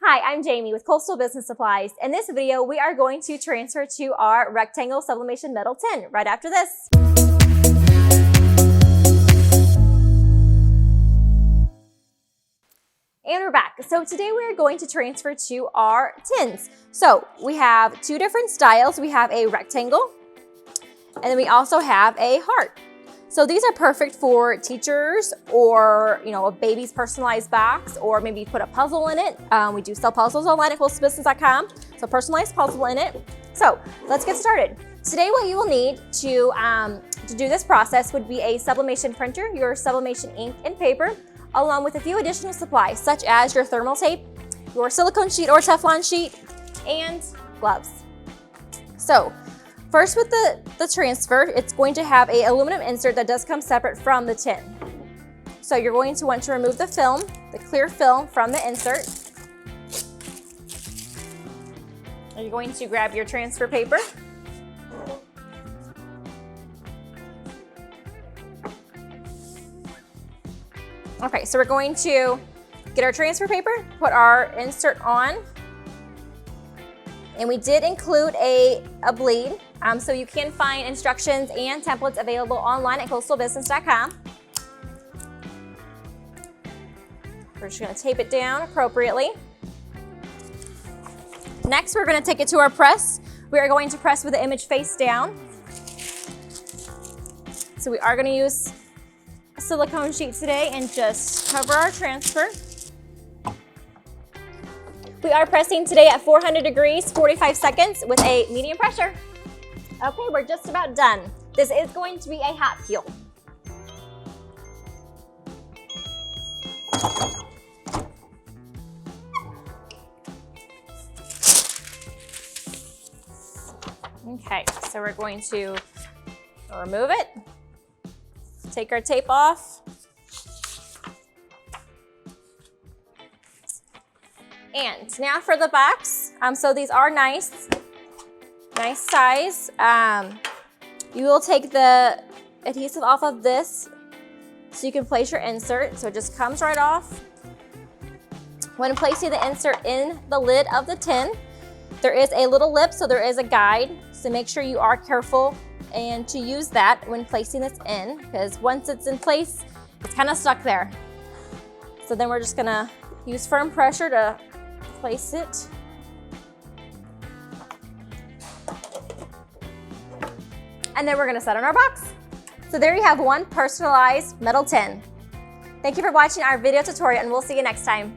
Hi, I'm Jamie with Coastal Business Supplies. In this video, we are going to transfer to our rectangle sublimation metal tin right after this. And we're back. So today we are going to transfer to our tins. So we have two different styles. We have a rectangle, and then we also have a heart. So these are perfect for teachers or, a baby's personalized box, or maybe put a puzzle in it. We do sell puzzles online at coastalbusiness.com. So personalized puzzle in it. So let's get started. Today what you will need to do this process would be a sublimation printer, your sublimation ink and paper, along with a few additional supplies such as your thermal tape, your silicone sheet or Teflon sheet, and gloves. So first with the transfer, it's going to have an aluminum insert that does come separate from the tin. So you're going to want to remove the film, the clear film from the insert. And you're going to grab your transfer paper. Okay, so we're going to get our transfer paper, put our insert on. And we did include a bleed, so you can find instructions and templates available online at coastalbusiness.com. We're just going to tape it down appropriately. Next, we're going to take it to our press. We are going to press with the image face down. So we are going to use a silicone sheet today and just cover our transfer. We are pressing today at 400 degrees, 45 seconds with a medium pressure. Okay, we're just about done. This is going to be a hot peel. Okay, so we're going to remove it, take our tape off. And now for the box. So these are nice size. You will take the adhesive off of this so you can place your insert. So it just comes right off. When placing the insert in the lid of the tin, there is a little lip, so there is a guide. So make sure you are careful and to use that when placing this in, because once it's in place, it's kind of stuck there. So then we're just gonna use firm pressure to place it. And then we're gonna set on our box. So there you have one personalized metal tin. Thank you for watching our video tutorial, and we'll see you next time.